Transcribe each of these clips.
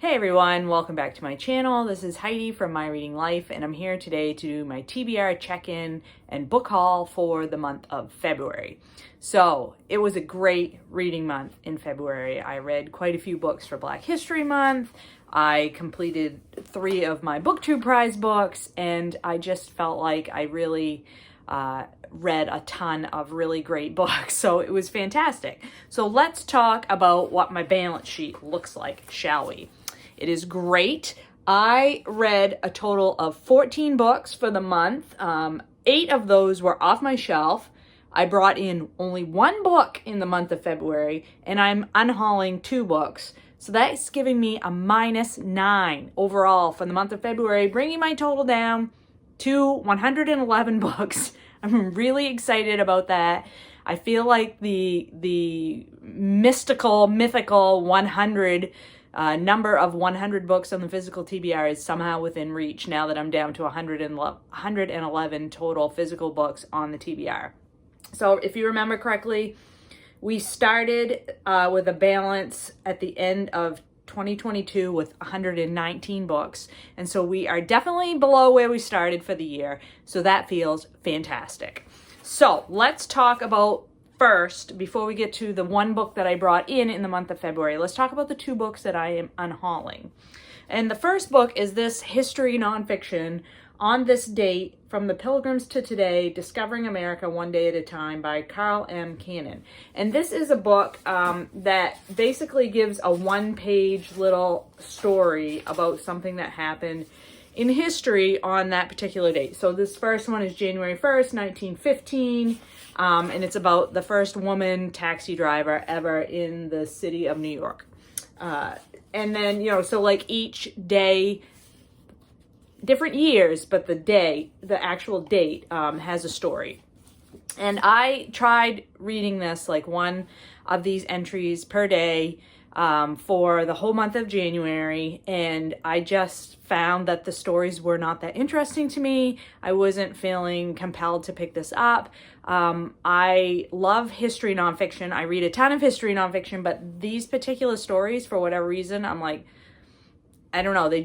Hey everyone, welcome back to my channel. This is Heidi from My Reading Life, and I'm here today to do my TBR check-in and book haul for the month of February. So it was a great reading month in February. I read quite a few books for Black History Month. I completed 3 of my BookTube prize books, and I just felt like I really read a ton of really great books. So it was fantastic. So let's talk about what my balance sheet looks like, shall we? It is great. I read a total of 14 books for the month. 8 of those were off my shelf. I brought in only 1 book in the month of February, and I'm unhauling 2 books. So that's giving me a -9 overall for the month of February, bringing my total down to 111 books. I'm really excited about that. I feel like the mythical 100 number of 100 books on the physical TBR is somehow within reach now that I'm down to 111 total physical books on the TBR. So if you remember correctly, we started with a balance at the end of 2022 with 119 books. And so we are definitely below where we started for the year. So that feels fantastic. So let's talk about first, before we get to the 1 book that I brought in the month of February, let's talk about the 2 books that I am unhauling. And the first book is this history nonfiction, On This Date, From the Pilgrims to Today, Discovering America One Day at a Time by Carl M. Cannon. And this is a book that basically gives a 1-page little story about something that happened in history on that particular date. So this first one is January 1st, 1915. And it's about the first woman taxi driver ever in the city of New York. And then, so like each day, different years, but the actual date has a story. And I tried reading this, like 1 of these entries per day for the whole month of January, and I just found that the stories were not that interesting to me. I wasn't feeling compelled to pick this up. I love history nonfiction. I read a ton of history nonfiction, but these particular stories, for whatever reason, I'm like, I don't know, they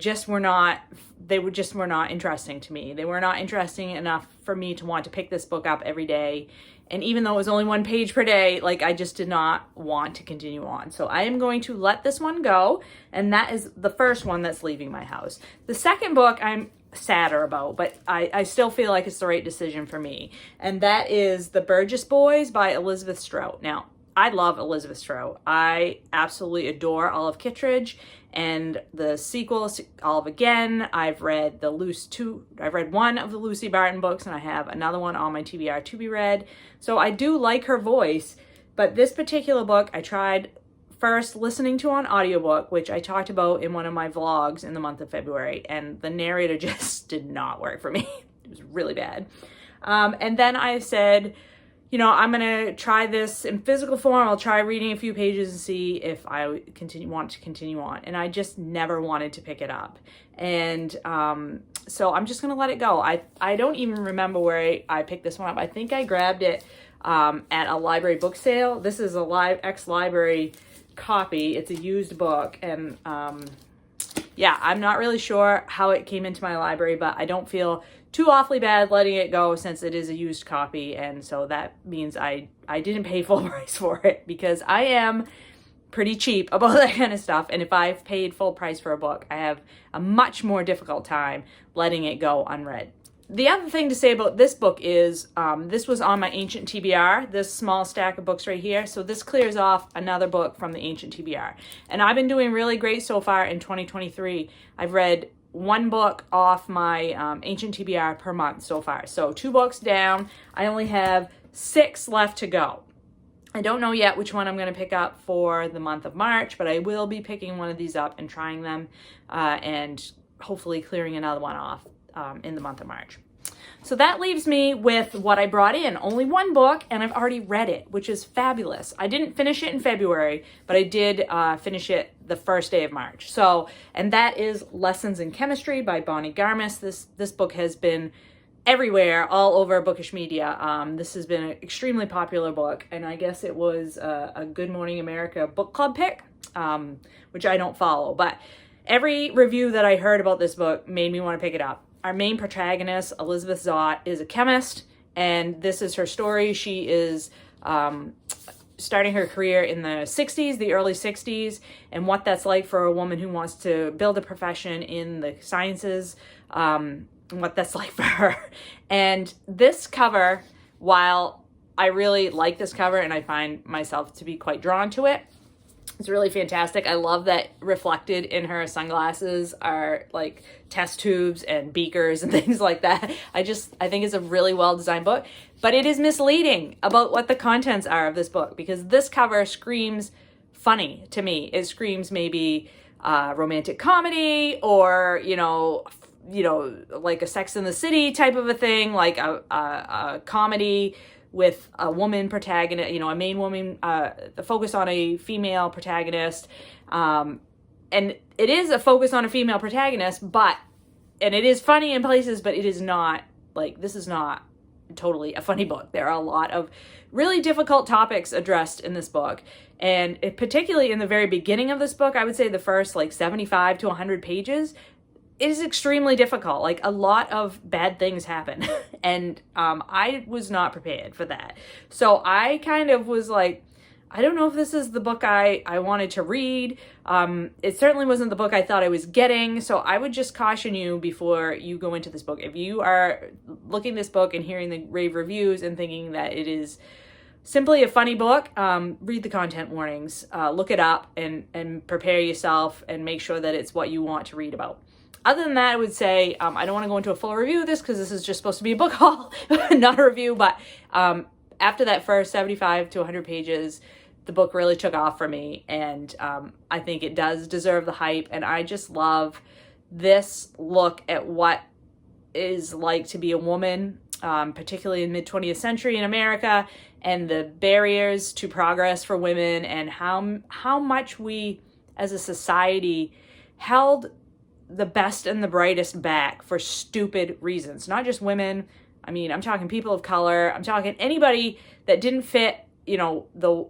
were not interesting to me. They were not interesting enough for me to want to pick this book up every day. And even though it was only 1 page per day, like I just did not want to continue on. So I am going to let this one go. And that is the first one that's leaving my house. The second book I'm sadder about, but I still feel like it's the right decision for me. And that is The Burgess Boys by Elizabeth Strout. Now, I love Elizabeth Strout. I absolutely adore Olive Kitteridge and the sequel, Olive Again. I've read 1 of the Lucy Barton books, and I have another one on my TBR to be read. So I do like her voice, but this particular book I tried first listening to on audiobook, which I talked about in one of my vlogs in the month of February, and the narrator just did not work for me. It was really bad. And then I said, I'm going to try this in physical form. I'll try reading a few pages and see if I want to continue on. And I just never wanted to pick it up. And so I'm just going to let it go. I don't even remember where I picked this one up. I think I grabbed it at a library book sale. This is a ex-library copy. It's a used book. And yeah, I'm not really sure how it came into my library, but I don't feel too awfully bad letting it go since it is a used copy. And so that means I didn't pay full price for it, because I am pretty cheap about that kind of stuff. And if I've paid full price for a book, I have a much more difficult time letting it go unread. The other thing to say about this book is this was on my Ancient TBR, this small stack of books right here. So this clears off another book from the Ancient TBR. And I've been doing really great so far in 2023. I've read 1 book off my Ancient TBR per month so far. So 2 books down. I only have 6 left to go. I don't know yet which one I'm going to pick up for the month of March, but I will be picking one of these up and trying them and hopefully clearing another one off in the month of March. So that leaves me with what I brought in. Only 1 book, and I've already read it, which is fabulous. I didn't finish it in February, but I did finish it the first day of March. So, and that is Lessons in Chemistry by Bonnie Garmus. This book has been everywhere, all over bookish media. This has been an extremely popular book, and I guess it was a Good Morning America book club pick, which I don't follow. But Every review that I heard about this book made me want to pick it up. Our main protagonist, Elizabeth Zott, is a chemist, and this is her story. She is starting her career in the 60s, the early 60s, and what that's like for a woman who wants to build a profession in the sciences, what that's like for her. And this cover, while I really like this cover and I find myself to be quite drawn to it, it's really fantastic. I love that reflected in her sunglasses are like test tubes and beakers and things like that. I think it's a really well designed book, but it is misleading about what the contents are of this book, because this cover screams funny to me. It screams maybe romantic comedy, or like a Sex and the City type of a thing, like a comedy with a woman protagonist, a main woman, the focus on a female protagonist. And it is a focus on a female protagonist, and it is funny in places, but it is not, this is not totally a funny book. There are a lot of really difficult topics addressed in this book. And particularly in the very beginning of this book, I would say the first 75 to 100 pages, it is extremely difficult. A lot of bad things happen. And I was not prepared for that. So I kind of was like, I don't know if this is the book I wanted to read. It certainly wasn't the book I thought I was getting. So I would just caution you before you go into this book. If you are looking at this book and hearing the rave reviews and thinking that it is simply a funny book, read the content warnings, look it up, and prepare yourself and make sure that it's what you want to read about. Other than that, I would say, I don't want to go into a full review of this because this is just supposed to be a book haul, not a review. But after that first 75 to 100 pages, the book really took off for me. And I think it does deserve the hype. And I just love this look at what is like to be a woman, particularly in the mid-20th century in America, and the barriers to progress for women, and how much we as a society held the best and the brightest back for stupid reasons. Not just women. I mean, I'm talking people of color. I'm talking anybody that didn't fit, the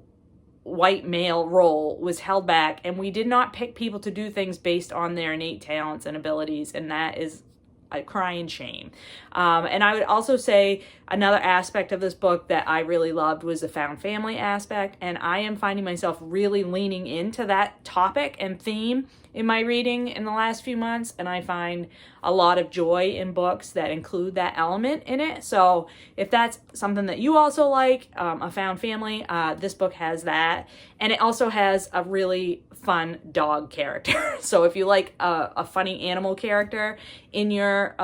white male role was held back. And we did not pick people to do things based on their innate talents and abilities. And that is a crying shame. And I would also say another aspect of this book that I really loved was the found family aspect. And I am finding myself really leaning into that topic and theme in my reading in the last few months. And I find a lot of joy in books that include that element in it. So if that's something that you also like, a found family, this book has that. And it also has a really fun dog character. So if you like a funny animal character in your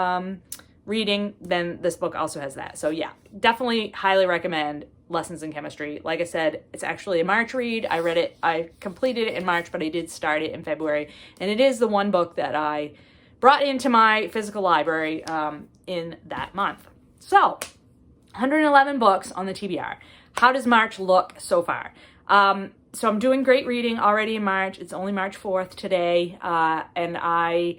reading, then this book also has that. So yeah, definitely highly recommend Lessons in Chemistry. Like I said, it's actually a March read. I completed it in March, but I did start it in February. And it is the one book that I brought into my physical library in that month. So 111 books on the TBR. How does March look so far? So I'm doing great reading already in March. It's only March 4th today. And I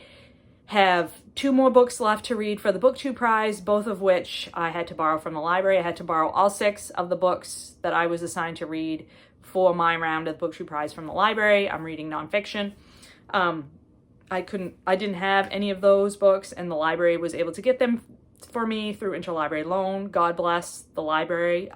have 2 more books left to read for the BookTube prize, both of which I had to borrow from the library. I had to borrow all 6 of the books that I was assigned to read for my round of the BookTube prize from the library. I'm reading nonfiction. I didn't have any of those books, and the library was able to get them for me through interlibrary loan. God bless the library.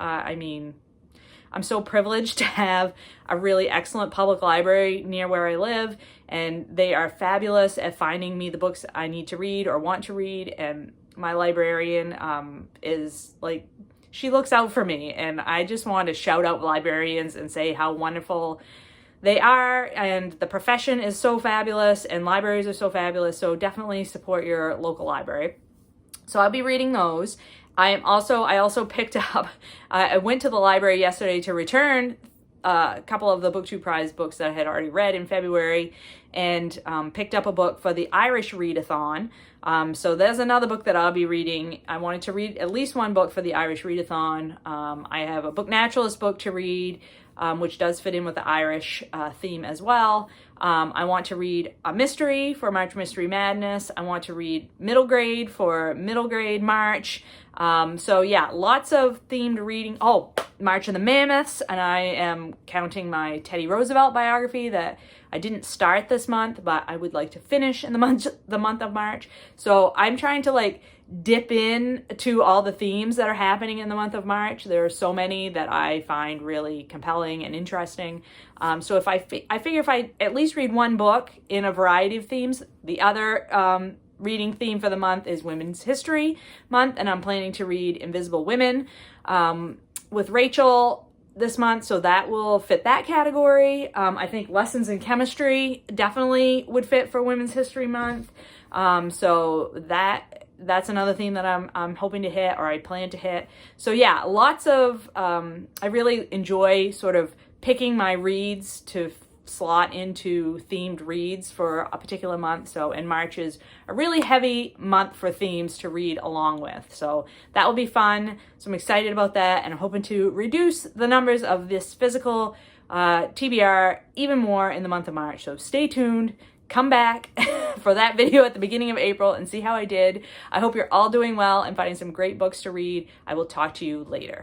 I'm so privileged to have a really excellent public library near where I live, and they are fabulous at finding me the books I need to read or want to read. And my librarian is like, she looks out for me, and I just want to shout out librarians and say how wonderful they are, and the profession is so fabulous, and libraries are so fabulous. So definitely support your local library. So I'll be reading those. I also picked up, I went to the library yesterday to return a couple of the BookTube prize books that I had already read in February, and picked up a book for the Irish Readathon. So there's another book that I'll be reading. I wanted to read at least one book for the Irish Readathon. I have a book naturalist book to read, which does fit in with the Irish theme as well. I want to read a mystery for March Mystery Madness. I want to read middle grade for middle grade March. So yeah, lots of themed reading. Oh, March of the Mammoths, and I am counting my Teddy Roosevelt biography that I didn't start this month, but I would like to finish in the month of March. So I'm trying to like dip in to all the themes that are happening in the month of March. There are so many that I find really compelling and interesting. So if I figure if I at least read one book in a variety of themes, the other reading theme for the month is Women's History Month, and I'm planning to read Invisible Women with Rachel this month, so that will fit that category. I think Lessons in Chemistry definitely would fit for Women's History Month. So that's another theme that I'm hoping to hit, or I plan to hit. So yeah, lots of, I really enjoy sort of picking my reads to slot into themed reads for a particular month. So, and March is a really heavy month for themes to read along with. So that will be fun. So I'm excited about that, and I'm hoping to reduce the numbers of this physical TBR even more in the month of March. So stay tuned. Come back for that video at the beginning of April and see how I did. I hope you're all doing well and finding some great books to read. I will talk to you later.